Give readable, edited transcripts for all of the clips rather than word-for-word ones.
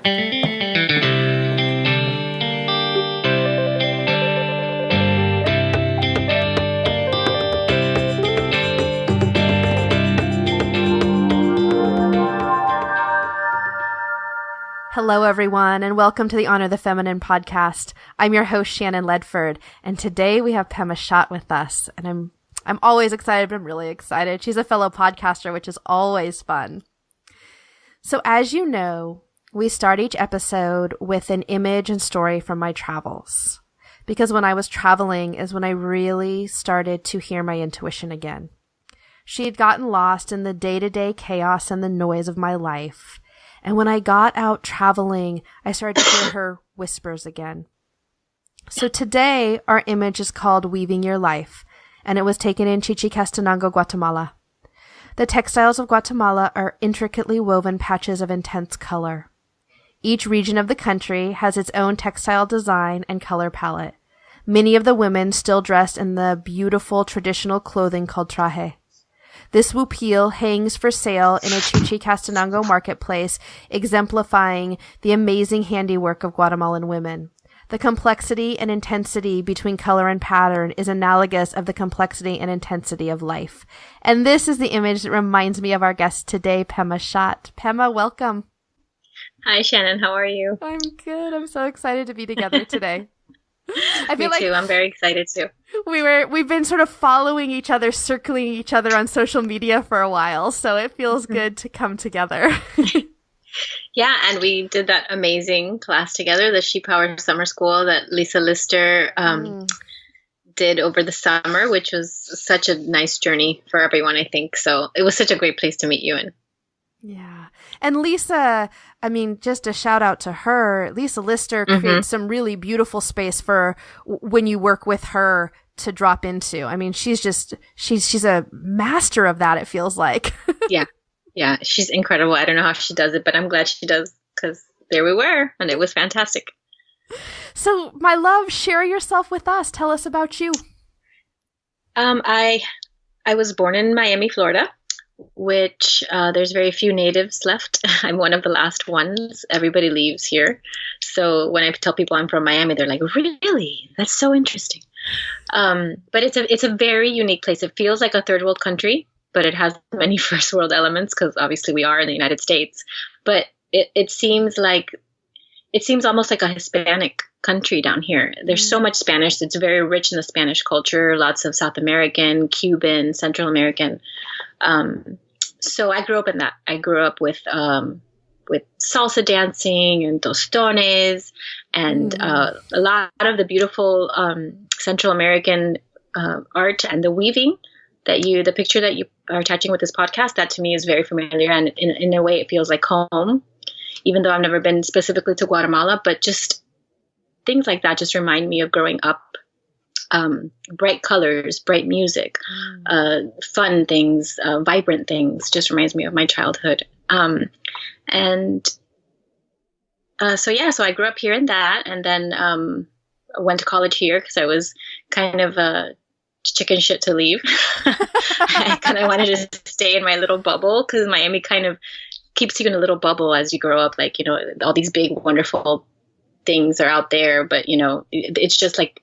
Hello, everyone, and welcome to the Honor the Feminine podcast. I'm your host, Shannon Ledford, and today we have Pema Schott with us. And I'm always excited, but I'm really excited. She's a fellow podcaster, which is always fun. So as you know, we start each episode with an image and story from my travels. Because when I was traveling is when I really started to hear my intuition again. She had gotten lost in the day-to-day chaos and the noise of my life. And when I got out traveling, I started to hear her whispers again. So today, our image is called Weaving Your Life, and it was taken in Chichicastenango, Guatemala. The textiles of Guatemala are intricately woven patches of intense color. Each region of the country has its own textile design and color palette. Many of the women still dressed in the beautiful traditional clothing called traje. This wupil hangs for sale in a Chichicastenango marketplace, exemplifying the amazing handiwork of Guatemalan women. The complexity and intensity between color and pattern is analogous of the complexity and intensity of life. And this is the image that reminds me of our guest today, Pema Schott. Pema, welcome. Hi, Shannon. How are you? I'm good. I'm so excited to be together today. I feel Me too. I'm very excited too. We've been sort of following each other, circling each other on social media for a while, so it feels good to come together. Yeah, and we did that amazing class together, the She Power Summer School that Lisa Lister did over the summer, which was such a nice journey for everyone, I think. So it was such a great place to meet you in. Yeah. And Lisa, I mean, just a shout out to her. Lisa Lister creates some really beautiful space for when you work with her to drop into. I mean, she's a master of that, it feels like. Yeah, she's incredible. I don't know how she does it, but I'm glad she does, because there we were, and it was fantastic. So, my love, share yourself with us. Tell us about you. I was born in Miami, Florida, which there's very few natives left. I'm one of the last ones. Everybody leaves here. So when I tell people I'm from Miami, they're like, really? That's so interesting. But it's a very unique place. It feels like a third world country, but it has many first world elements because obviously we are in the United States. But it seems almost like a Hispanic country down here. There's so much Spanish. It's very rich in the Spanish culture, lots of South American, Cuban, Central American. So I grew up in that. I grew up with salsa dancing and tostones and a lot of the beautiful Central American art and the weaving the picture that you are attaching with this podcast, that to me is very familiar, and in a way it feels like home, even though I've never been specifically to Guatemala, but just things like that just remind me of growing up. Bright colors, bright music, fun things, vibrant things, just reminds me of my childhood. So I grew up here in that, and then I went to college here because I was kind of chicken shit to leave. I kind of wanted to stay in my little bubble because Miami kind of keeps you in a little bubble as you grow up. Like, you know, all these big, wonderful things are out there, but, you know, it's just like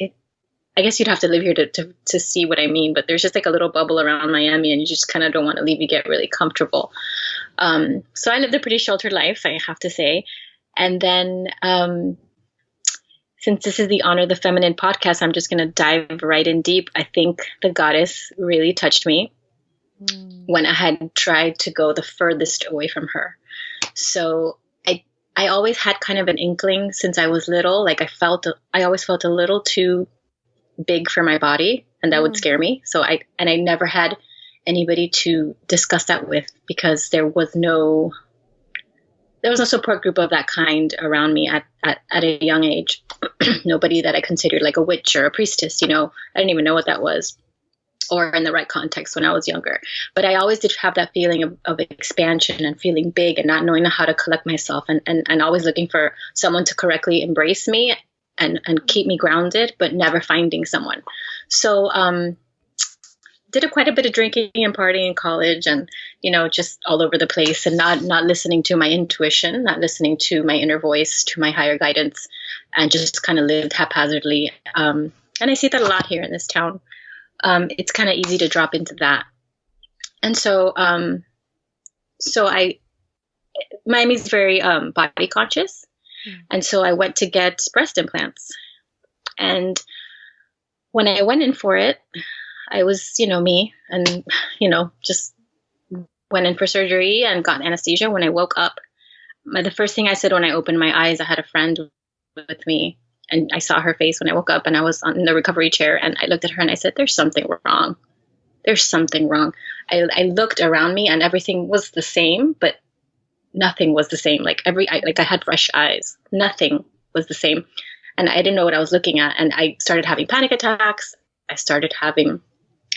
I guess you'd have to live here to see what I mean, but there's just like a little bubble around Miami and you just kind of don't want to leave. You get really comfortable. So I lived a pretty sheltered life, I have to say. And then since this is the Honor the Feminine podcast, I'm just going to dive right in deep. I think the goddess really touched me when I had tried to go the furthest away from her. So I always had kind of an inkling since I was little. Like I always felt a little too big for my body, and that would scare me. So I never had anybody to discuss that with, because there was no support group of that kind around me at a young age. Nobody that I considered like a witch or a priestess, you know. I didn't even know what that was, or in the right context when I was younger. But I always did have that feeling of expansion and feeling big and not knowing how to collect myself, and always looking for someone to correctly embrace me and keep me grounded, but never finding someone. So did quite a bit of drinking and partying in college, and just all over the place, and not listening to my intuition, not listening to my inner voice, to my higher guidance, and just kind of lived haphazardly. And I see that a lot here in this town. It's kind of easy to drop into that. And so Miami's very body conscious. And so I went to get breast implants. And when I went in for it, I was, me, and, just went in for surgery and got anesthesia. When I woke up, the first thing I said when I opened my eyes, I had a friend with me, and I saw her face when I woke up, and I was in the recovery chair, and I looked at her and I said, there's something wrong. There's something wrong. I looked around me and everything was the same, but nothing was the same. I had fresh eyes. Nothing was the same. And I didn't know what I was looking at. And I started having panic attacks. I started having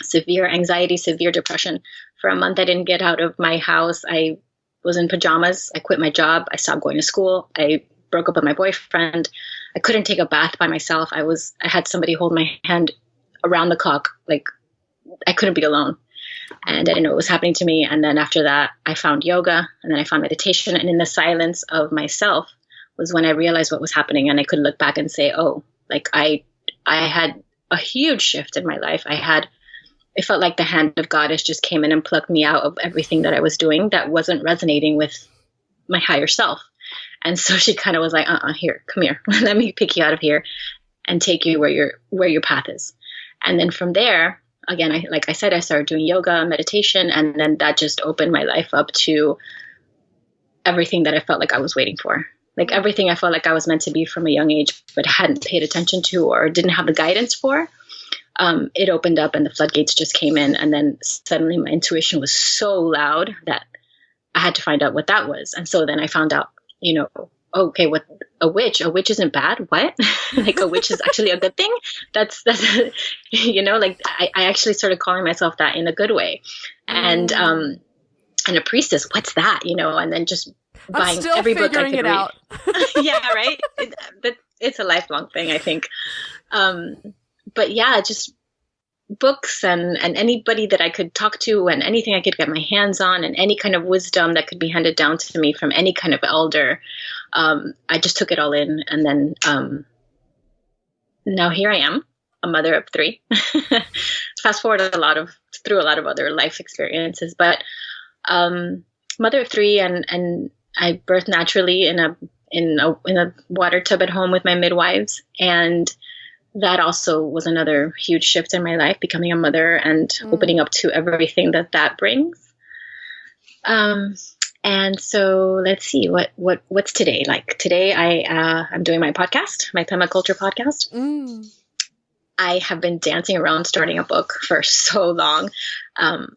severe anxiety, severe depression. For a month, I didn't get out of my house. I was in pajamas. I quit my job. I stopped going to school. I broke up with my boyfriend. I couldn't take a bath by myself. I had somebody hold my hand around the clock. I couldn't be alone. And I didn't know what was happening to me. And then after that, I found yoga, and then I found meditation. And in the silence of myself was when I realized what was happening. And I could look back and say, I had a huge shift in my life. It felt like the hand of Goddess just came in and plucked me out of everything that I was doing that wasn't resonating with my higher self. And so she kind of was like, here, come here. Let me pick you out of here and take you where your path is. And then from there, again, I started doing yoga, meditation, and then that just opened my life up to everything that I felt like I was waiting for. Everything I felt like I was meant to be from a young age, but hadn't paid attention to or didn't have the guidance for. It opened up and the floodgates just came in. And then suddenly my intuition was so loud that I had to find out what that was. And so then I found out, okay, what a witch isn't bad. What? A witch is actually a good thing. That's I actually started calling myself that in a good way. And a priestess, what's that? And then just buying every book I could read. Yeah, right. It's a lifelong thing, I think. But yeah, just books and anybody that I could talk to and anything I could get my hands on and any kind of wisdom that could be handed down to me from any kind of elder. I just took it all in. And then now here I am, a mother of 3. Fast forward through a lot of other life experiences, but mother of 3, and I birthed naturally in a water tub at home with my midwives. And that also was another huge shift in my life, becoming a mother and opening up to everything that brings. And so let's see what's today like. Today I'm doing my podcast, my Pemaculture podcast. I have been dancing around starting a book for so long. I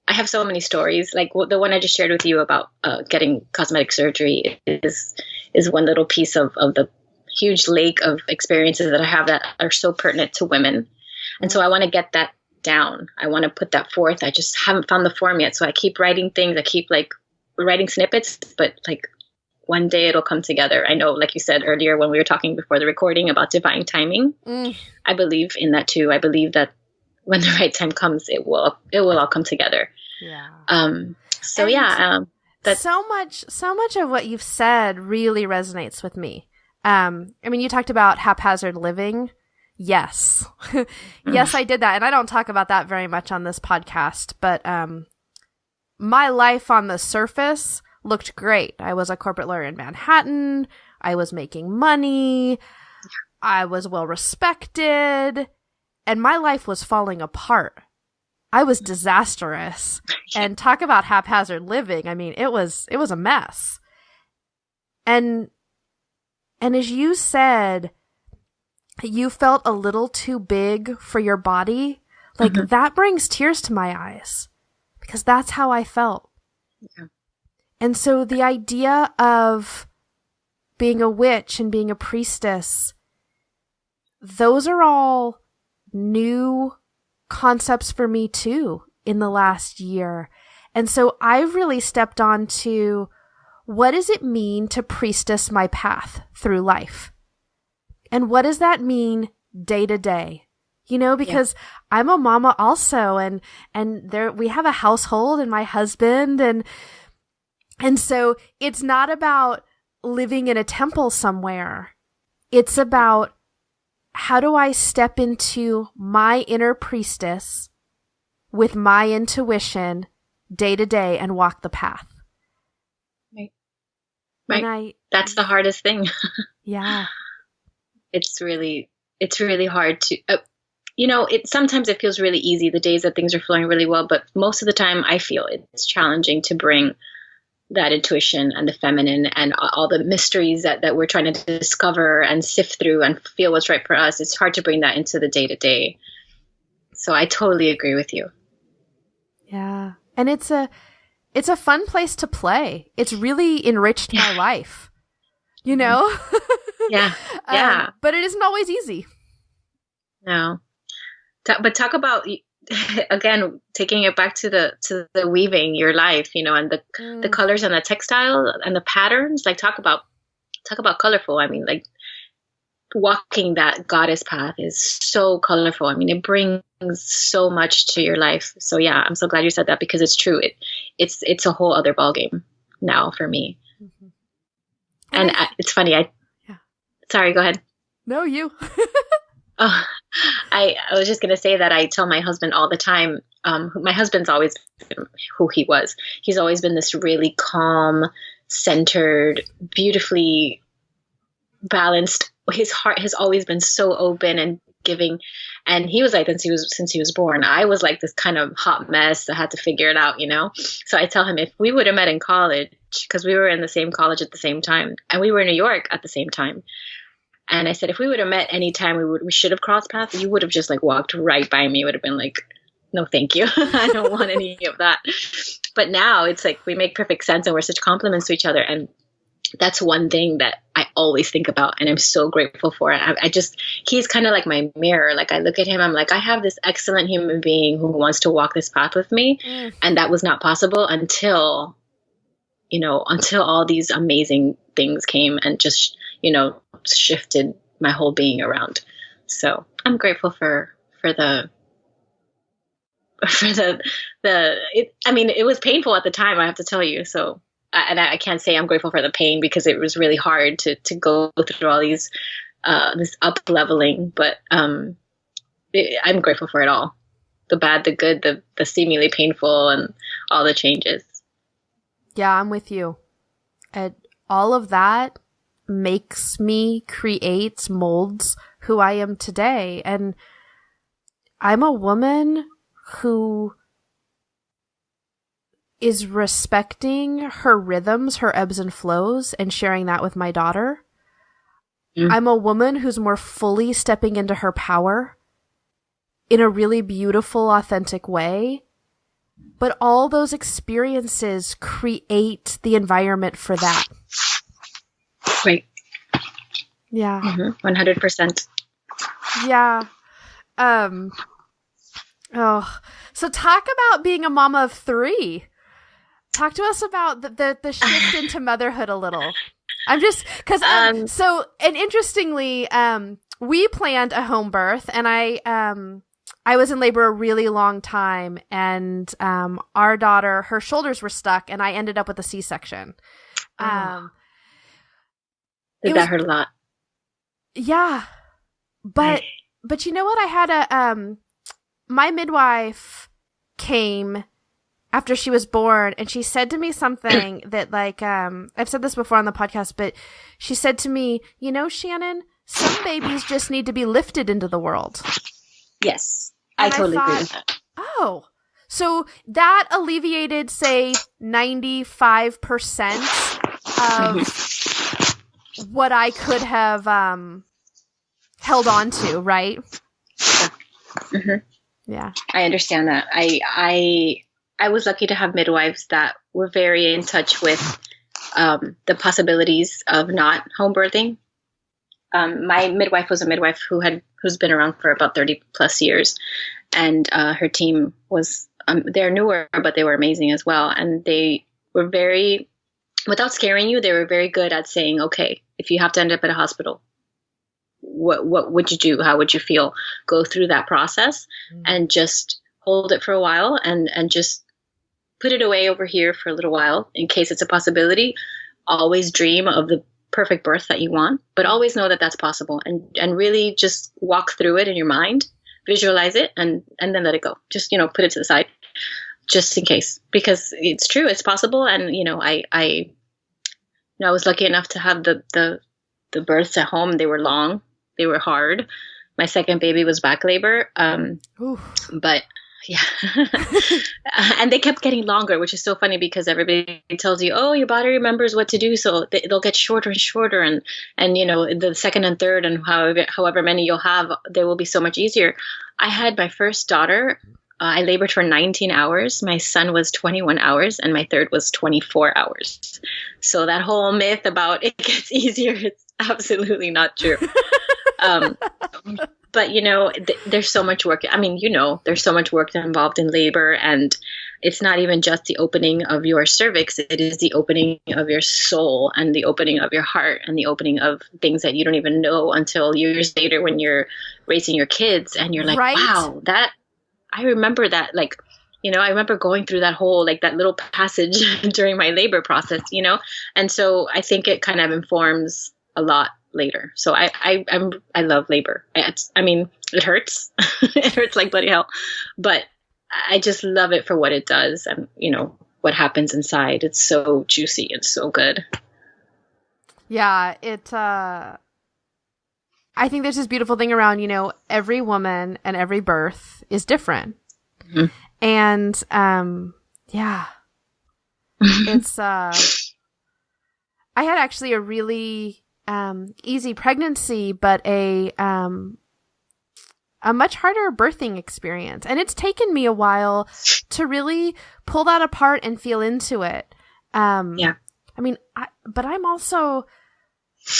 have so many stories. The one I just shared with you about getting cosmetic surgery is one little piece of the huge lake of experiences that I have that are so pertinent to women. And so I want to get that down. I want to put that forth. I just haven't found the form yet. So I keep writing things. I keep writing snippets, but one day it'll come together. I know, like you said earlier when we were talking before the recording about divine timing, I believe in that too. I believe that when the right time comes, it will all come together. Yeah. That's so much of what you've said really resonates with me. You talked about haphazard living. Yes. Yes, I did that. And I don't talk about that very much on this podcast, but my life on the surface looked great. I was a corporate lawyer in Manhattan. I was making money. I was well respected. And my life was falling apart. I was disastrous. And talk about haphazard living. It was a mess. And as you said, you felt a little too big for your body. That brings tears to my eyes because that's how I felt. Yeah. And so the idea of being a witch and being a priestess, those are all new concepts for me too in the last year. And so I've really stepped on to what does it mean to priestess my path through life? And what does that mean day to day? because I'm a mama also, and there we have a household and my husband, and so it's not about living in a temple somewhere. It's about, how do I step into my inner priestess with my intuition day to day and walk the path? Right. That's the hardest thing. Yeah. It's really hard to, sometimes it feels really easy the days that things are flowing really well, but most of the time I feel it's challenging to bring that intuition and the feminine and all the mysteries that we're trying to discover and sift through and feel what's right for us. It's hard to bring that into the day to day. So I totally agree with you. Yeah. And it's a fun place to play. It's really enriched my life, Yeah. Yeah. But it isn't always easy. No. But talk about, again, taking it back to the weaving your life, and the colors and the textile and the patterns. Like, talk about colorful. I mean, like, walking that goddess path is so colorful. I mean, it brings so much to your life. So yeah, I'm so glad you said that, because it's true. It's a whole other ballgame now for me. Mm-hmm. And it's funny. Sorry, go ahead. No, you. Oh, I was just going to say that I tell my husband all the time, my husband's always been who he was. He's always been this really calm, centered, beautifully balanced. His heart has always been so open and giving. And he was like, since he was born, I was like this kind of hot mess that had to figure it out, So I tell him, if we would have met in college, because we were in the same college at the same time, and we were in New York at the same time. And I said, if we would have met any time we should have crossed paths, you would have just like walked right by me. It would have been like, no, thank you. I don't want any of that. But now it's like we make perfect sense and we're such compliments to each other. And that's one thing that I always think about. And I'm so grateful for it. He's kind of like my mirror. Like, I look at him, I'm like, I have this excellent human being who wants to walk this path with me. And that was not possible until all these amazing things came and just, shifted my whole being around. So I'm grateful for the it was painful at the time, I have to tell you. So, and I can't say I'm grateful for the pain, because it was really hard to go through all these, this up leveling, but, I'm grateful for it all. The bad, the good, the seemingly painful, and all the changes. Yeah, I'm with you. And all of that molds who I am today. And I'm a woman who is respecting her rhythms, her ebbs and flows, and sharing that with my daughter. I'm a woman who's more fully stepping into her power in a really beautiful, authentic way. But all those experiences create the environment for that. Right. Yeah. 100%. Yeah. So talk about being a mama of 3. Talk to us about the shift into motherhood a little. I'm just, because, and interestingly, we planned a home birth, and I was in labor a really long time, and our daughter, her shoulders were stuck, and I ended up with a C-section. Did that hurt a lot? Yeah. But you know what? I had my midwife came after she was born, and she said to me something that, like, I've said this before on the podcast, but she said to me, Shannon, some babies just need to be lifted into the world. Yes. I totally agree with that. Oh, so that alleviated, say, 95% of what I could have held on to, right? Yeah. I understand that. I was lucky to have midwives that were very in touch with the possibilities of not home birthing. My midwife was a midwife who's been around for about 30 plus years, and her team was they're newer, but they were amazing as well. And they were very, without scaring you, they were very good at saying, okay, if you have to end up at a hospital, what would you do? How would you feel? Go through that process and just hold it for a while and just put it away over here for a little while in case it's a possibility. Always dream of the perfect birth that you want, but always know that that's possible, and really just walk through it in your mind, visualize it, and then let it go. Just, put it to the side just in case, because it's true, it's possible. And, I was lucky enough to have the births at home. They were long, they were hard. My second baby was back labor. But yeah. And they kept getting longer, which is so funny because everybody tells you, oh, your body remembers what to do. So they'll get shorter and shorter. And the second and third and however many you'll have, they will be so much easier. I had my first daughter. I labored for 19 hours. My son was 21 hours and my third was 24 hours. So that whole myth about it gets easier, it's absolutely not true. But, there's so much work. I mean, there's so much work involved in labor, and it's not even just the opening of your cervix. It is the opening of your soul and the opening of your heart and the opening of things that you don't even know until years later when you're raising your kids and you're like, right. Wow, I remember that. Like, I remember going through that whole, like that little passage during my labor process, and so I think it kind of informs a lot later. So I love labor. It hurts. It hurts like bloody hell, but I just love it for what it does. And what happens inside. It's so juicy and so good. Yeah. I think there's this beautiful thing around, every woman and every birth is different. Mm-hmm. And, yeah, it's, I had actually a really, easy pregnancy, but a much harder birthing experience. And it's taken me a while to really pull that apart and feel into it. Yeah. But I'm also,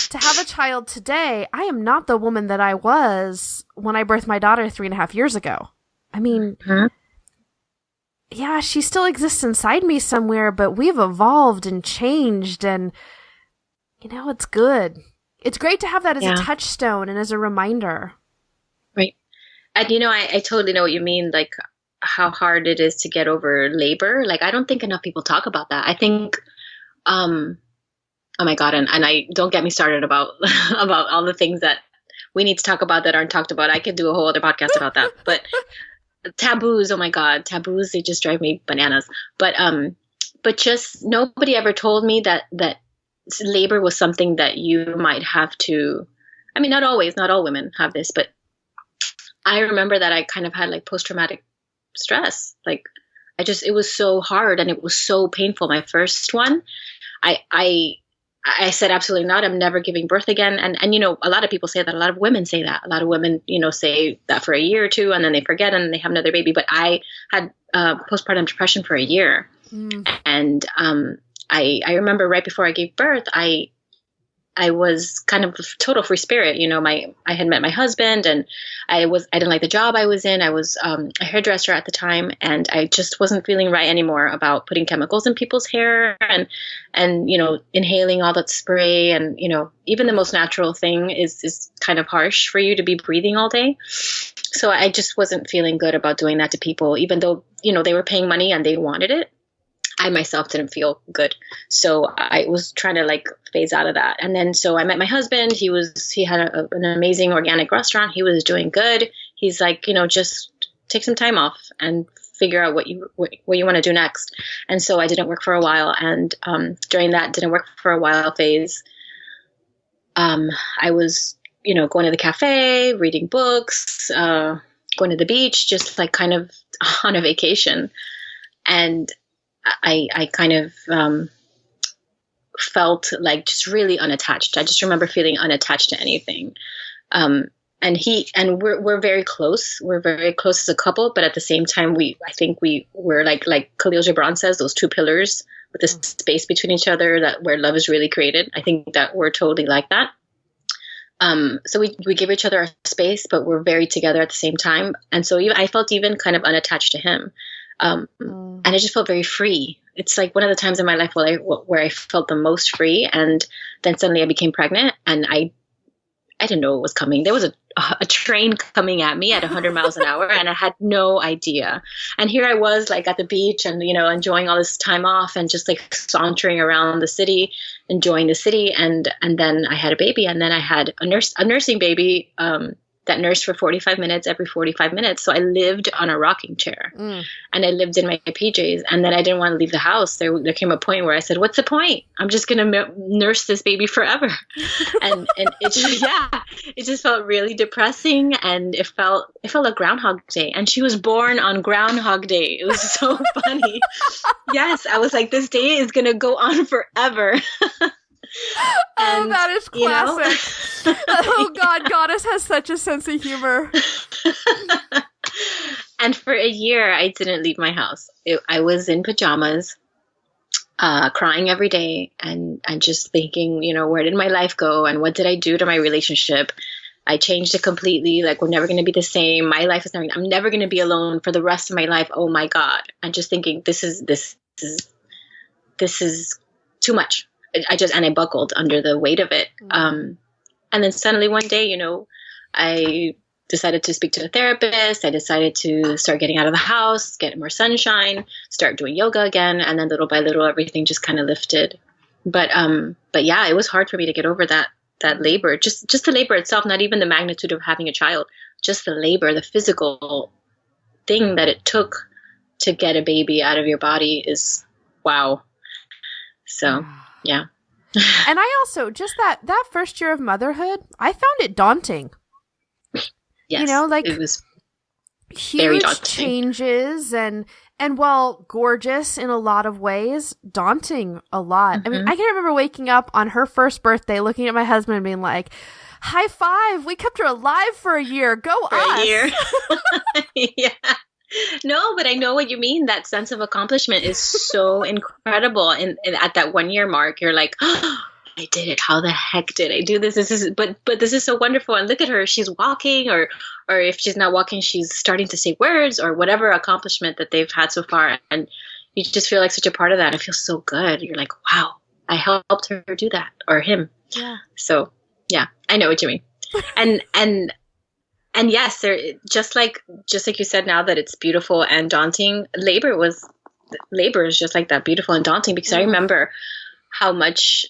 to have a child today, I am not the woman that I was when I birthed my daughter 3.5 years ago. Yeah, she still exists inside me somewhere, but we've evolved and changed, and it's good. It's great to have that as a touchstone and as a reminder. Right. And, I totally know what you mean, like how hard it is to get over labor. Like, I don't think enough people talk about that. I think, oh my God, and I don't get me started about about all the things that we need to talk about that aren't talked about. I could do a whole other podcast about that. But taboos, oh my God, taboos, they just drive me bananas. But just nobody ever told me that labor was something that you might have to, not always, not all women have this, but I remember that I kind of had like post-traumatic stress. Like it was so hard and it was so painful. My first one, I said, absolutely not. I'm never giving birth again. And a lot of people say that. A lot of women say that. A lot of women, say that for a year or two and then they forget and they have another baby. But I had postpartum depression for a year. And I remember right before I gave birth, I was kind of total free spirit. I had met my husband and I didn't like the job I was in. I was a hairdresser at the time, and I just wasn't feeling right anymore about putting chemicals in people's hair and inhaling all that spray. And, even the most natural thing is kind of harsh for you to be breathing all day. So I just wasn't feeling good about doing that to people, even though, they were paying money and they wanted it. I myself didn't feel good. So I was trying to like phase out of that. And then, so I met my husband. He had an amazing organic restaurant. He was doing good. He's like, just take some time off and figure out what you want to do next. And so I didn't work for a while. And during that didn't work for a while phase, I was, going to the cafe, reading books, going to the beach, just like kind of on a vacation. And I kind of felt like just really unattached. I just remember feeling unattached to anything. And we're very close. We're very close as a couple, but at the same time, I think we're like Khalil Gibran says, those two pillars with the space between each other, where love is really created. I think that we're totally like that. So we give each other our space, but we're very together at the same time. And so I felt even kind of unattached to him. And I just felt very free. It's like one of the times in my life where I felt the most free. And then suddenly I became pregnant, and I didn't know what was coming. There was a train coming at me at 100 miles an hour, and I had no idea. And here I was, like, at the beach and, enjoying all this time off and just, like, sauntering around the city, enjoying the city. And then I had a baby, and then I had a nursing baby, that nursed for 45 minutes every 45 minutes. So I lived on a rocking chair, and I lived in my PJs, and then I didn't want to leave the house. There came a point where I said, what's the point? I'm just going to nurse this baby forever. and it just felt really depressing, and it felt like Groundhog Day. And she was born on Groundhog Day. It was so funny. Yes. I was like, this day is going to go on forever. And, that is classic. Oh God, Goddess has such a sense of humor. And for a year, I didn't leave my house. I was in pajamas, crying every day, and just thinking, where did my life go, and what did I do to my relationship? I changed it completely. Like, we're never going to be the same. My life is never. I'm never going to be alone for the rest of my life. Oh my God! I'm just thinking, this is too much. I buckled under the weight of it. And then suddenly one day, I decided to speak to a therapist. I decided to start getting out of the house, get more sunshine, start doing yoga again. And then little by little, everything just kind of lifted. But yeah, it was hard for me to get over that labor, just the labor itself, not even the magnitude of having a child, just the labor, the physical thing that it took to get a baby out of your body is wow. So yeah. And I also, just that first year of motherhood, I found it daunting. Yes, it was huge changes and while gorgeous in a lot of ways, daunting a lot. I mean, I can remember waking up on her first birthday, looking at my husband and being like, high five, we kept her alive for a year. Go for us. A year. Yeah. No, but I know what you mean. That sense of accomplishment is so incredible. And at that 1 year mark, you're like, oh, I did it. How the heck did I do this? But this is so wonderful. And look at her. She's walking, or if she's not walking, she's starting to say words, or whatever accomplishment that they've had so far. And you just feel like such a part of that. It feels so good. You're like, wow, I helped her do that, or him. Yeah. So yeah, I know what you mean. And yes, there, just like you said, now that it's beautiful and daunting, labor is just like that, beautiful and daunting, because I remember how much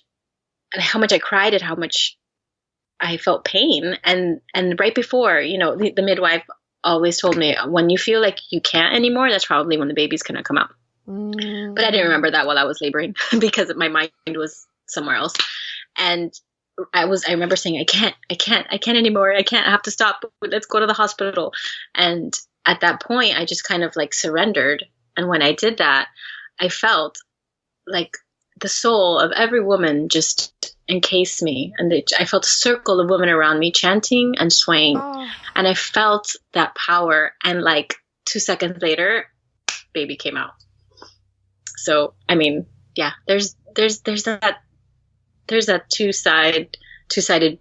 I cried at how much I felt pain. And right before, the midwife always told me, when you feel like you can't anymore, that's probably when the baby's going to come out. But I didn't remember that while I was laboring because my mind was somewhere else. And I remember saying, I can't anymore. I have to stop. Let's go to the hospital. And at that point, I just kind of like surrendered. And when I did that, I felt like the soul of every woman just encased me. And I felt a circle of women around me chanting and swaying. Oh. And I felt that power. And like 2 seconds later, baby came out. So, I mean, yeah, there's that two-sided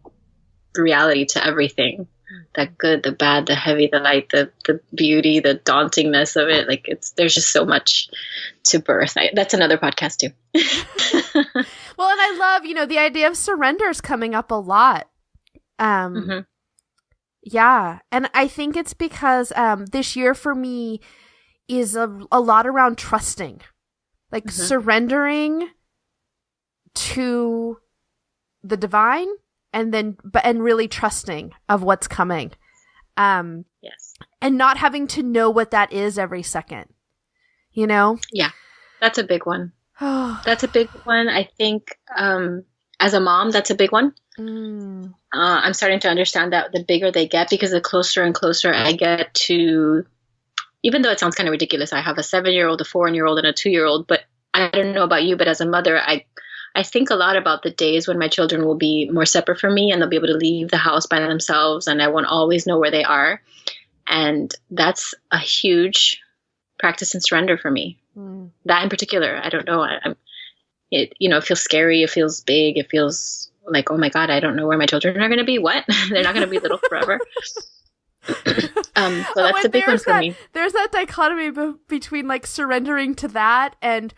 reality to everything. That good, the bad, the heavy, the light, the beauty, the dauntingness of it. Like there's just so much to birth. That's another podcast too. Well, and I love, the idea of surrender is coming up a lot. Yeah. And I think it's because this year for me is a lot around trusting, like surrendering to the divine and really trusting of what's coming. Yes. And not having to know what that is every second, Yeah. That's a big one. That's a big one. I think, as a mom, that's a big one. I'm starting to understand that the bigger they get, because the closer and closer I get to, even though it sounds kind of ridiculous, I have a 7-year-old, a 4-year-old, and a 2-year-old, but I don't know about you, but as a mother, I think a lot about the days when my children will be more separate from me and they'll be able to leave the house by themselves and I won't always know where they are. And that's a huge practice in surrender for me. That in particular, I don't know. It feels scary. It feels big. It feels like, oh my God, I don't know where my children are going to be. What? They're not going to be little forever. So that's a big one for me. There's that dichotomy between like surrendering to that and,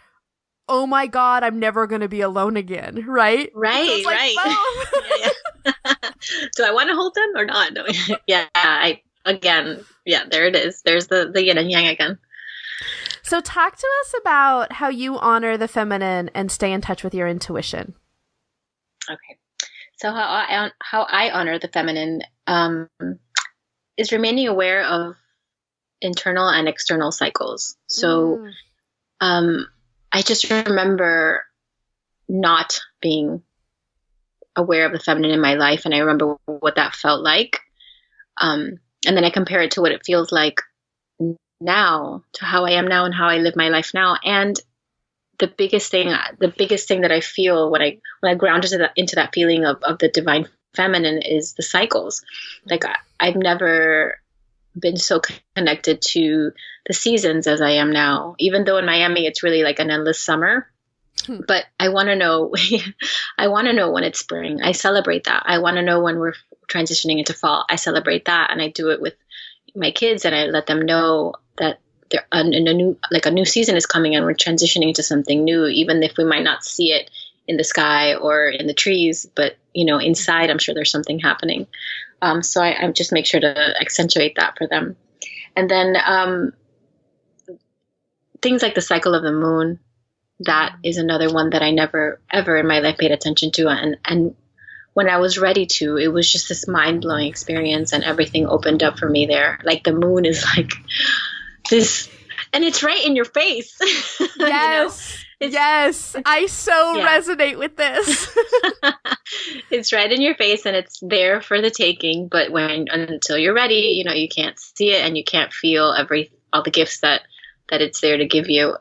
oh my God, I'm never going to be alone again, right? Right, like, right. Do I want to hold them or not? No. Yeah. There it is. There's the yin and yang again. So talk to us about how you honor the feminine and stay in touch with your intuition. Okay. So how I honor the feminine is remaining aware of internal and external cycles. So I just remember not being aware of the feminine in my life, and I remember what that felt like. And then I compare it to what it feels like now, to how I am now and how I live my life now. And the biggest thing that I feel when I ground into that feeling of the divine feminine is the cycles. Like I've never been so connected to the seasons as I am now, even though in Miami it's really like an endless summer. But I want to know, when it's spring. I celebrate that. I want to know when we're transitioning into fall. I celebrate that. And I do it with my kids, and I let them know that a new season is coming and we're transitioning to something new, even if we might not see it in the sky or in the trees, but inside, I'm sure there's something happening. So I just make sure to accentuate that for them. And then things like the cycle of the moon, that is another one that I never, ever in my life paid attention to. And when I was ready to, it was just this mind-blowing experience, and everything opened up for me there. Like the moon is like this, and it's right in your face. Yes. Yes. I resonate with this. It's right in your face, and it's there for the taking. But until you're ready, you can't see it, and you can't feel all the gifts that it's there to give you.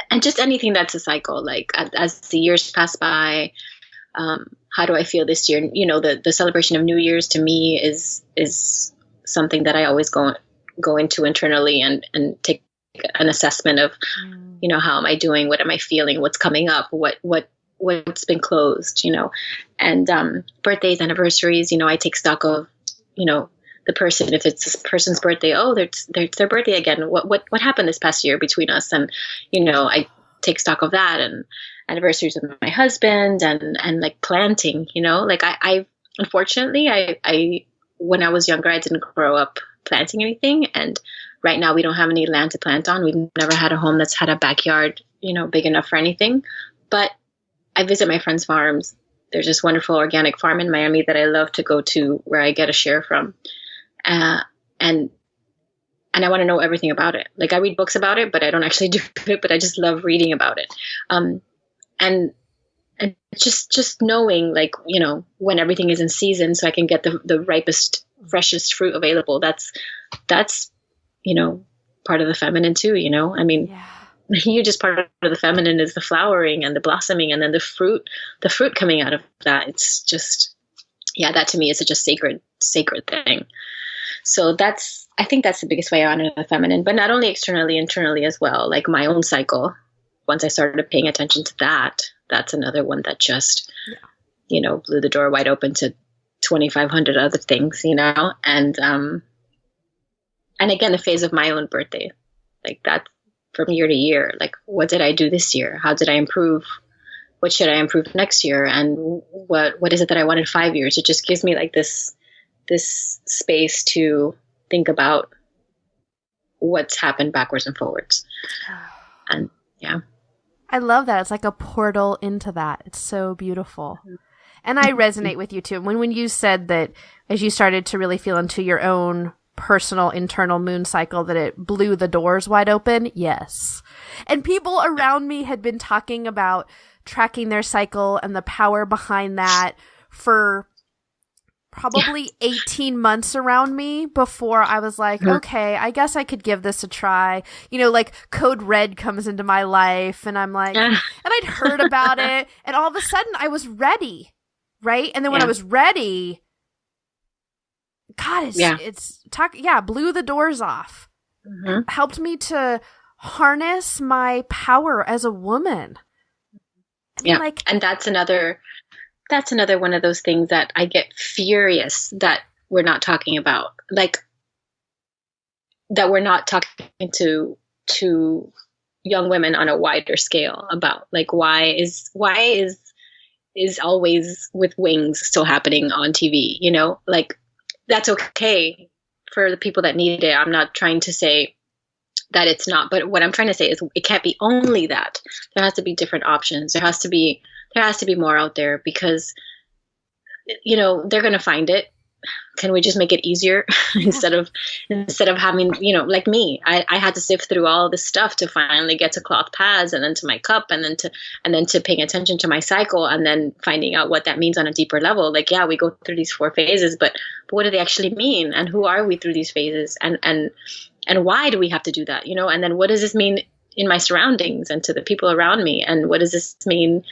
And just anything that's a cycle, like as the years pass by, how do I feel this year? The celebration of New Year's to me is something that I always go into internally and take an assessment of, how am I doing? What am I feeling? What's coming up? What's been closed? And birthdays, anniversaries. I take stock of, the person. If it's this person's birthday, it's their birthday again. What happened this past year between us? And I take stock of that, and anniversaries with my husband, and like planting. I unfortunately I when I was younger, I didn't grow up planting anything, and right now we don't have any land to plant on. We've never had a home that's had a backyard, big enough for anything. But I visit my friends' farms. There's this wonderful organic farm in Miami that I love to go to, where I get a share from. And I want to know everything about it. Like I read books about it, but I don't actually do it, but I just love reading about it. And just knowing, like, when everything is in season, so I can get the ripest, freshest fruit available. That's, part of the feminine too, I mean, yeah. The hugest part of the feminine is the flowering and the blossoming, and then the fruit coming out of that. It's just, that to me is such a sacred thing. So I think that's the biggest way I honor the feminine, but not only externally, internally as well. Like my own cycle, once I started paying attention to that, that's another one that just, blew the door wide open to 2,500 other things, and again, the phase of my own birthday, like that from year to year, like what did I do this year? How did I improve? What should I improve next year? And what is it that I want in 5 years? It just gives me like this space to think about what's happened backwards and forwards. And yeah. I love that. It's like a portal into that. It's so beautiful. And I resonate with you too. When you said that as you started to really feel into your own personal internal moon cycle, that it blew the doors wide open. Yes. And people around me had been talking about tracking their cycle and the power behind that for probably 18 months around me before I was like, okay, I guess I could give this a try. Like Code Red comes into my life, and I'm like, and I'd heard about it, and all of a sudden I was ready. Right. And then when I was ready, God, blew the doors off. Helped me to harness my power as a woman. And that's another one of those things that I get furious that we're not talking about. Like that we're not talking to young women on a wider scale about, like, why is is always with wings still happening on TV, like that's okay for the people that need it. I'm not trying to say that it's not, but what I'm trying to say is it can't be only that. There has to be different options. There has to be more out there because, they're going to find it. Can we just make it easier instead of having, like me, I had to sift through all this stuff to finally get to cloth pads and then to my cup and then to paying attention to my cycle and then finding out what that means on a deeper level. Like, yeah, we go through these 4 phases, but what do they actually mean? And who are we through these phases? And why do we have to do that? And then what does this mean in my surroundings and to the people around me? And what does this mean,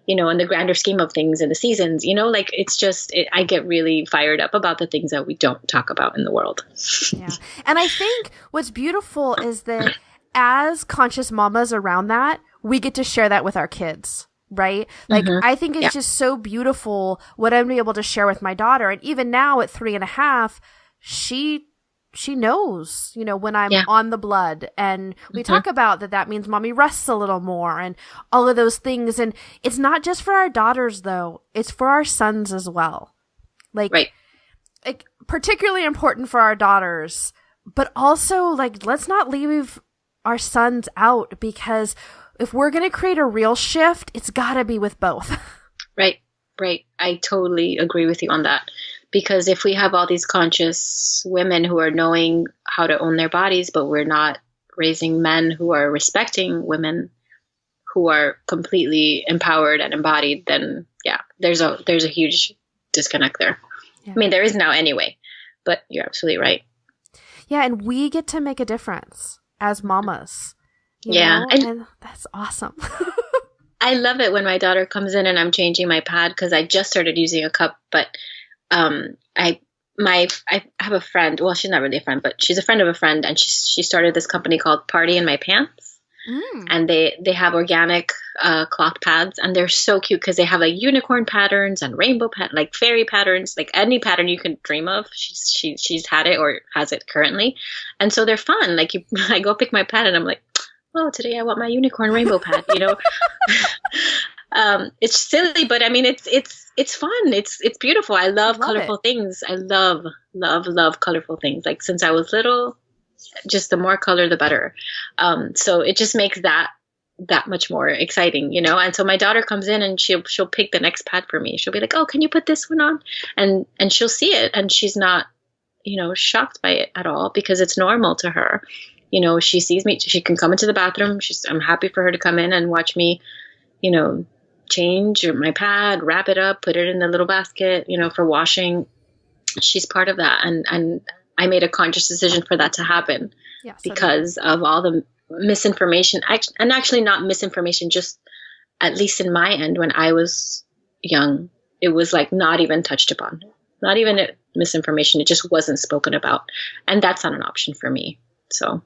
in the grander scheme of things in the seasons, like it's just, I get really fired up about the things that we don't talk about in the world. Yeah. And I think what's beautiful is that as conscious mamas around that, we get to share that with our kids, right? Like, I think it's just so beautiful what I'm able to share with my daughter. And even now at 3.5, she knows, when I'm on the blood, and we talk about that means mommy rests a little more and all of those things. And it's not just for our daughters though. It's for our sons as well. Like particularly important for our daughters, but also like, let's not leave our sons out, because if we're going to create a real shift, it's gotta be with both. Right. I totally agree with you on that. Because if we have all these conscious women who are knowing how to own their bodies, but we're not raising men who are respecting women who are completely empowered and embodied, then there's a huge disconnect there. Yeah. I mean, there is now anyway, but you're absolutely right. Yeah, and we get to make a difference as mamas. You know? And that's awesome. I love it when my daughter comes in and I'm changing my pad, because I just started using a cup, but I have a friend. Well, she's not really a friend, but she's a friend of a friend, and she started this company called Party in My Pants, and they have organic cloth pads, and they're so cute because they have like unicorn patterns and rainbow like fairy patterns, like any pattern you can dream of. She's had it or has it currently, and so they're fun. Like I go pick my pad and I'm like, oh, today I want my unicorn rainbow pad. It's silly, but I mean, it's fun. It's beautiful. I love colorful things. I love colorful things. Like since I was little, just the more color, the better. So it just makes that much more exciting, And so my daughter comes in and she'll pick the next pad for me. She'll be like, oh, can you put this one on? And she'll see it, and she's not, shocked by it at all, because it's normal to her. She sees me. She can come into the bathroom. I'm happy for her to come in and watch me, change my pad, wrap it up, put it in the little basket, for washing. She's part of that. And I made a conscious decision for that to happen because of all the misinformation, and actually not misinformation, just at least in my end, when I was young, it was like not even touched upon, not even misinformation. It just wasn't spoken about. And that's not an option for me. So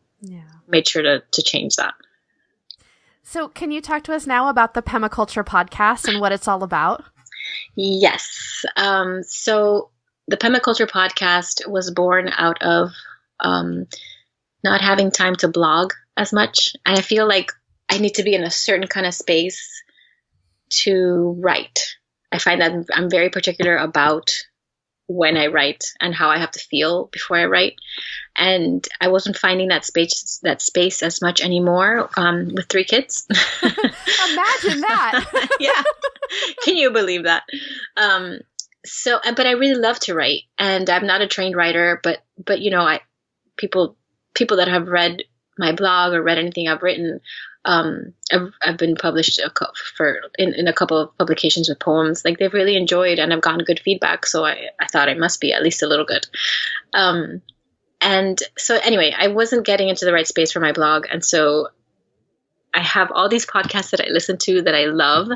made sure to change that. So can you talk to us now about the Pemaculture podcast and what it's all about? Yes. So the Pemaculture podcast was born out of not having time to blog as much. And I feel like I need to be in a certain kind of space to write. I find that I'm very particular about when I write and how I have to feel before I write. And I wasn't finding that space as much anymore with 3 kids. Imagine that. Yeah. Can you believe that? But I really love to write, and I'm not a trained writer, but people that have read my blog or read anything I've written, I've been published in a couple of publications with poems. Like they've really enjoyed, and I've gotten good feedback. So I thought I must be at least a little good. And so anyway, I wasn't getting into the right space for my blog. And so I have all these podcasts that I listen to that I love.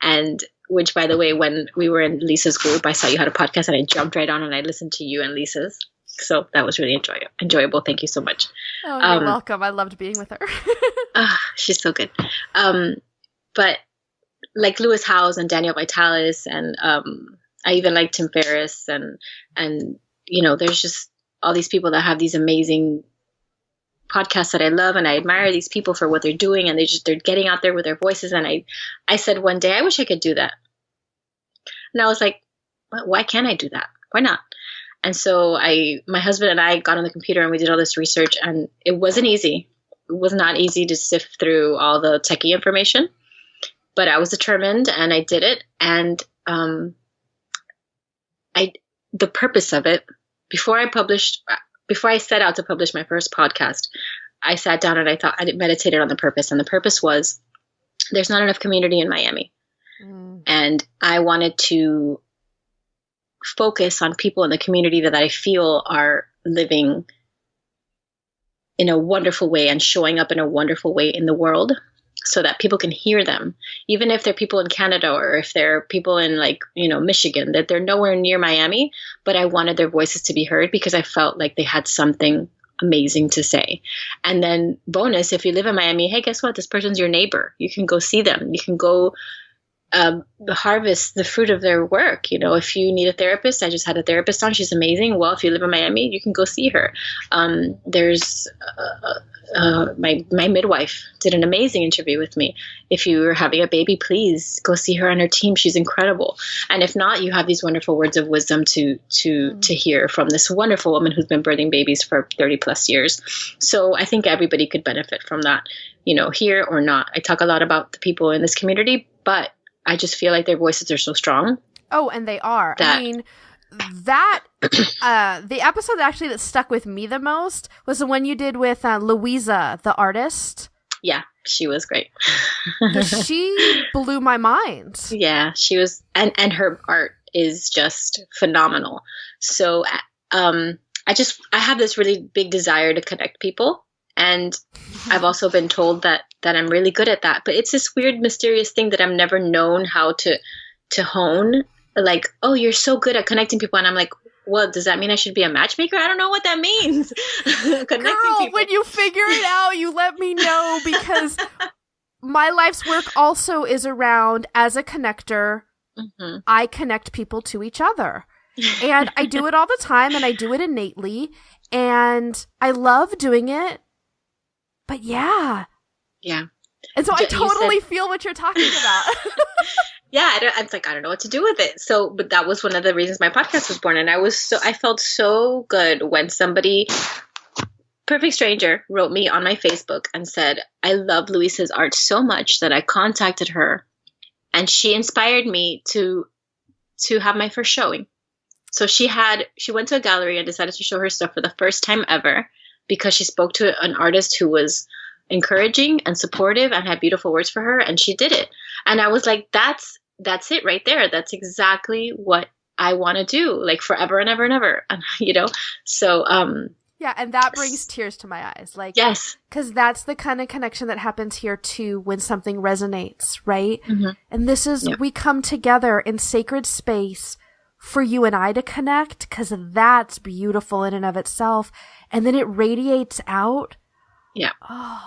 And which, by the way, when we were in Lisa's group, I saw you had a podcast and I jumped right on and I listened to you and Lisa's. So that was really enjoyable. Thank you so much. Oh, you're welcome. I loved being with her. She's so good. But like Lewis Howes and Daniel Vitalis, and I even like Tim Ferriss, and there's just all these people that have these amazing podcasts that I love, and I admire these people for what they're doing, and they're getting out there with their voices. And I said one day, I wish I could do that. And I was like, why can't I do that? Why not? And so my husband and I got on the computer and we did all this research, and it wasn't easy. It was not easy to sift through all the techie information, but I was determined and I did it. And the purpose of it, before I set out to publish my first podcast, I sat down and I meditated on the purpose. And the purpose was, there's not enough community in Miami. And I wanted to focus on people in the community that I feel are living in a wonderful way and showing up in a wonderful way in the world, so that people can hear them, even if they're people in Canada or if they're people in Michigan, that they're nowhere near Miami, but I wanted their voices to be heard because I felt like they had something amazing to say. And then bonus, if you live in Miami, hey, guess what? This person's your neighbor. You can go see them. You can go harvest the fruit of their work. If you need a therapist, I just had a therapist on. She's amazing. Well, if you live in Miami, you can go see her. There's my midwife did an amazing interview with me. If you are having a baby, please go see her on her team. She's incredible. And if not, you have these wonderful words of wisdom to hear from this wonderful woman who's been birthing babies for 30 plus years. So I think everybody could benefit from that, here or not. I talk a lot about the people in this community, but I just feel like their voices are so strong. Oh, and they are. I mean, the episode actually that stuck with me the most was the one you did with Louisa, the artist. Yeah, she was great. She blew my mind. Yeah, she was, and her art is just phenomenal. So I have this really big desire to connect people. And I've also been told that I'm really good at that. But it's this weird, mysterious thing that I've never known how to hone. Like, oh, you're so good at connecting people. And I'm like, well, does that mean I should be a matchmaker? I don't know what that means. Connecting Girl, people. When you figure it out, you let me know, because my life's work also is around, as a connector, I connect people to each other. And I do it all the time, and I do it innately. And I love doing it. But yeah. And so I totally feel what you're talking about. Yeah, I don't know what to do with it. So, but that was one of the reasons my podcast was born. And I felt so good when somebody, perfect stranger, wrote me on my Facebook and said, I love Luisa's art so much that I contacted her, and she inspired me to have my first showing. So she went to a gallery and decided to show her stuff for the first time ever, because she spoke to an artist who was encouraging and supportive and had beautiful words for her, and she did it. And I was like, that's it right there. That's exactly what I want to do, like forever and ever and ever. So yeah, and that brings tears to my eyes. Like, yes, because that's the kind of connection that happens here too when something resonates, right? And this is, we come together in sacred space for you and I to connect, because that's beautiful in and of itself. And then it radiates out. Yeah. Oh.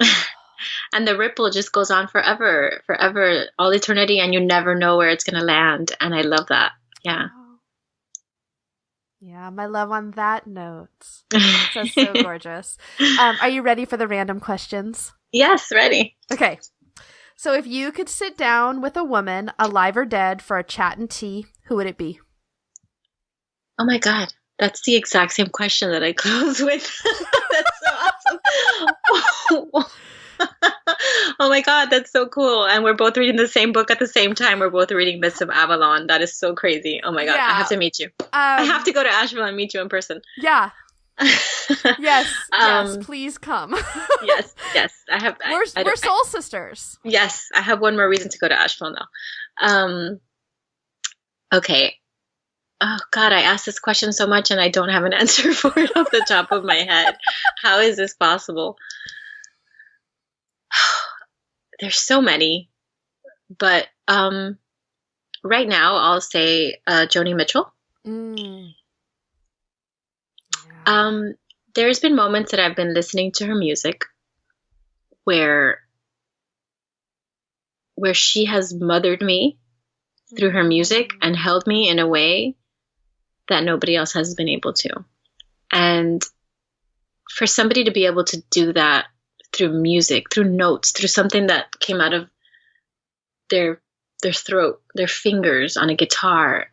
And the ripple just goes on forever, all eternity, and you never know where it's going to land. And I love that. Yeah. Yeah, my love on that note. That's so gorgeous. Are you ready for the random questions? Yes, ready. Okay. So if you could sit down with a woman, alive or dead, for a chat and tea, who would it be? Oh my God. That's the exact same question that I close with. That's so awesome. Oh my God, that's so cool. And we're both reading the same book at the same time. We're both reading Mists of Avalon. That is so crazy. Oh my God, yeah. I have to meet you. I have to go to Asheville and meet you in person. Yeah. Yes, please come. Yes. I have. We're soul sisters. Yes, I have one more reason to go to Asheville now. Okay. Oh God, I asked this question so much and I don't have an answer for it off the top of my head. How is this possible? There's so many, but right now I'll say Joni Mitchell. Yeah. There's been moments that I've been listening to her music where she has mothered me through her music and held me in a way that nobody else has been able to. And for somebody to be able to do that through music, through notes, through something that came out of their throat, their fingers on a guitar,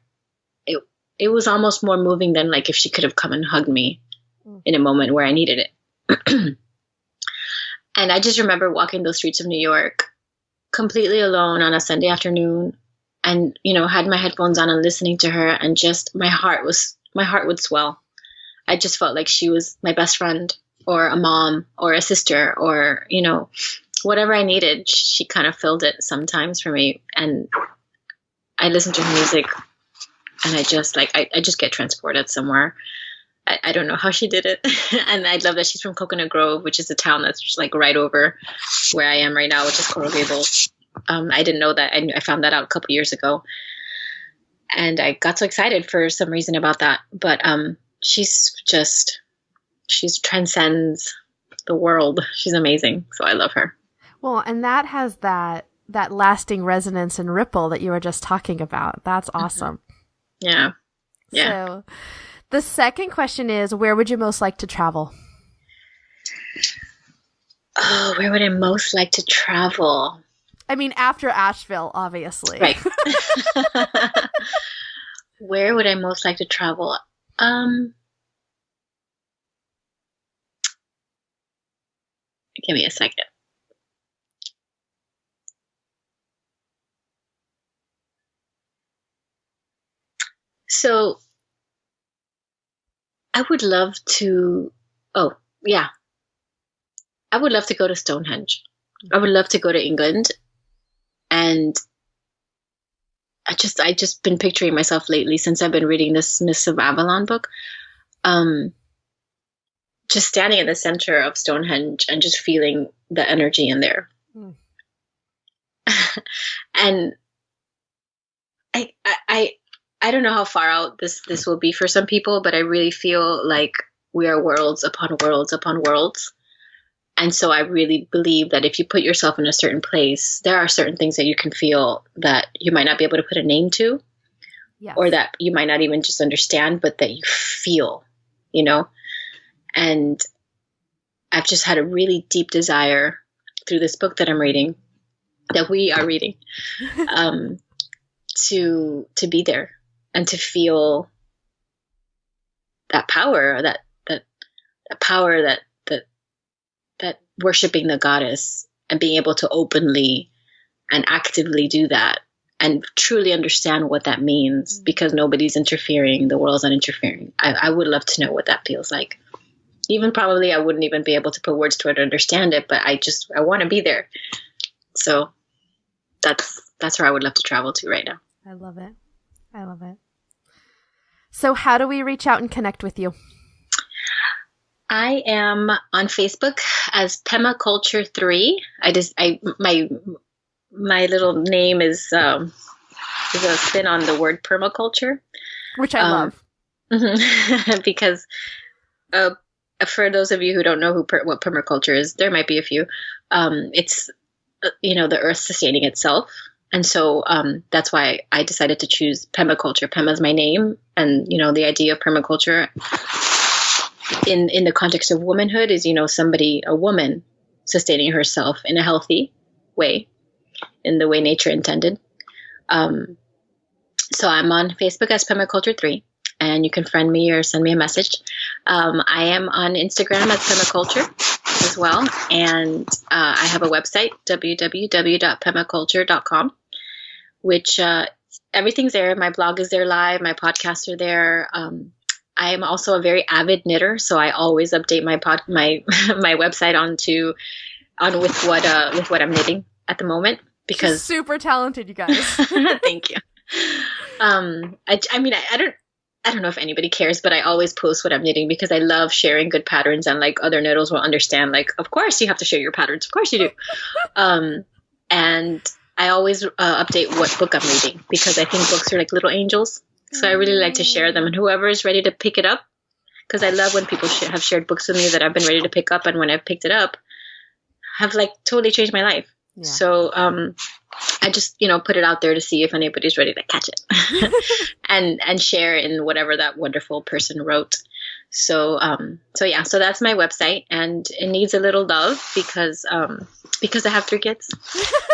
it was almost more moving than like if she could have come and hugged me in a moment where I needed it. And I just remember walking those streets of New York completely alone on a Sunday afternoon, and, you know, had my headphones on and listening to her, and just my heart would swell. I just felt like she was my best friend, or a mom, or a sister, or, you know, whatever I needed. She kind of filled it sometimes for me. And I listened to her music, and I just get transported somewhere. I don't know how she did it. And I love that she's from Coconut Grove, which is a town that's just like right over where I am right now, which is Coral Gables. I didn't know that. I found that out a couple years ago. And I got so excited for some reason about that. But she transcends the world. She's amazing. So I love her. Well, and that has that lasting resonance and ripple that you were just talking about. That's awesome. Yeah. So the second question is, where would you most like to travel? Oh, where would I most like to travel? I mean, after Asheville, obviously. Right. Where would I most like to travel? Give me a second. So I would love to, I would love to go to Stonehenge. I would love to go to England. And I just been picturing myself lately since I've been reading this Myths of Avalon book. Just standing in the center of Stonehenge and just feeling the energy in there. Mm. And I don't know how far out this will be for some people, but I really feel like we are worlds upon worlds upon worlds. And so I really believe that if you put yourself in a certain place, there are certain things that you can feel that you might not be able to put a name to, yes, or that you might not even just understand, but that you feel, you know? And I've just had a really deep desire through this book that I'm reading, that we are reading, to be there and to feel that power, that power that worshiping the goddess and being able to openly and actively do that and truly understand what that means, because nobody's interfering. The world's not interfering. I would love to know what that feels like. Even probably I wouldn't even be able to put words to it or understand it, but I want to be there. So that's where I would love to travel to right now. I love it. So how do we reach out and connect with you? I am on Facebook as Pemaculture3. My little name is a spin on the word permaculture, which I love. Because for those of you who don't know what permaculture is, there might be a few. It's the earth sustaining itself, and so that's why I decided to choose Pemaculture. Pema is my name, and the idea of permaculture in the context of womanhood is, a woman sustaining herself in a healthy way, in the way nature intended. So I'm on Facebook as Pemaculture3, and you can friend me or send me a message. I am on Instagram as Pemaculture as well, and I have a website, www.pemaculture.com, which everything's there. My blog is there live. My podcasts are there. I am also a very avid knitter, so I always update my website with what I'm knitting at the moment, because she's super talented, you guys. Thank you. I don't know if anybody cares, but I always post what I'm knitting because I love sharing good patterns, and like other knitters will understand, like, of course you have to share your patterns. Of course you do. And I always update what book I'm reading, because I think books are like little angels. So I really like to share them, and whoever is ready to pick it up, because I love when people have shared books with me that I've been ready to pick up, and when I've picked it up, have like totally changed my life. Yeah. So I just put it out there to see if anybody's ready to catch it and share in whatever that wonderful person wrote. So that's my website, and it needs a little love because I have 3 kids.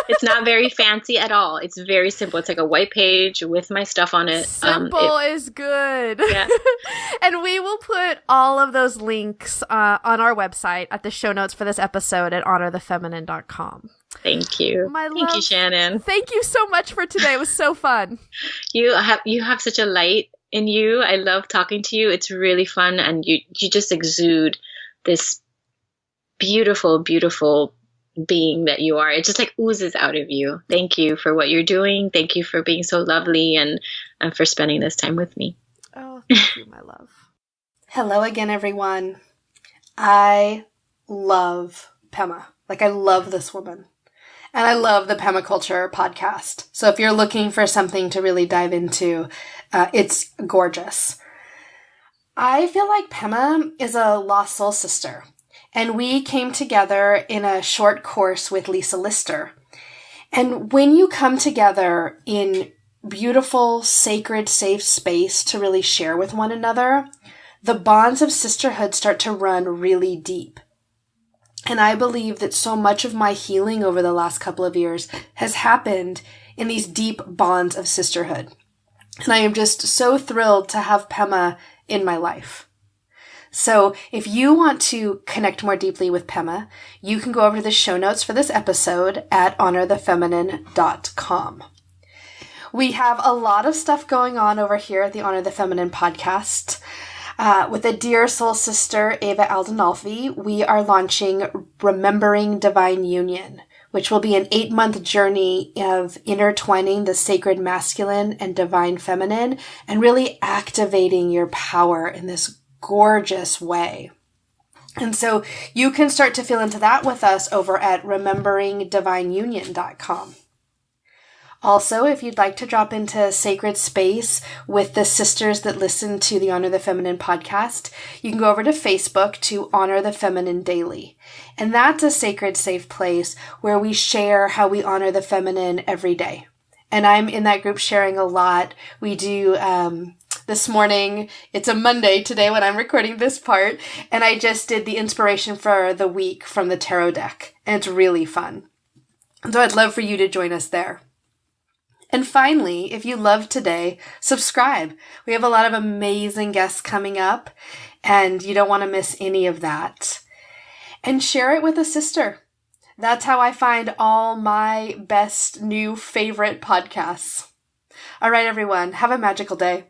It's not very fancy at all. It's very simple. It's like a white page with my stuff on it. Simple is good. Yeah. And we will put all of those links on our website at the show notes for this episode at honorthefeminine.com. Thank you. Thank you, Shannon. Thank you so much for today. It was so fun. You have such a light in you. I love talking to you. It's really fun, and you just exude this beautiful, beautiful being that you are. It just like oozes out of you. Thank you for what you're doing. Thank you for being so lovely and for spending this time with me. Oh, thank you, my love. Hello again, everyone. I love Pema. Like, I love this woman. And I love the Pemaculture podcast. So if you're looking for something to really dive into, it's gorgeous. I feel like Pema is a lost soul sister. And we came together in a short course with Lisa Lister. And when you come together in beautiful, sacred, safe space to really share with one another, the bonds of sisterhood start to run really deep. And I believe that so much of my healing over the last couple of years has happened in these deep bonds of sisterhood. And I am just so thrilled to have Pema in my life. So if you want to connect more deeply with Pema, you can go over to the show notes for this episode at honorthefeminine.com. We have a lot of stuff going on over here at the Honor the Feminine podcast. With a dear soul sister, Ava Aldinolfi, we are launching Remembering Divine Union, which will be an 8-month journey of intertwining the sacred masculine and divine feminine and really activating your power in this gorgeous way. And so you can start to feel into that with us over at rememberingdivineunion.com. Also, if you'd like to drop into sacred space with the sisters that listen to the Honor the Feminine podcast, you can go over to Facebook to Honor the Feminine Daily. And that's a sacred, safe place where we share how we honor the feminine every day. And I'm in that group sharing a lot. We do, this morning, it's a Monday today when I'm recording this part, and I just did the inspiration for the week from the tarot deck. And it's really fun. So I'd love for you to join us there. And finally, if you loved today, subscribe. We have a lot of amazing guests coming up, and you don't want to miss any of that. And share it with a sister. That's how I find all my best new favorite podcasts. All right, everyone, have a magical day.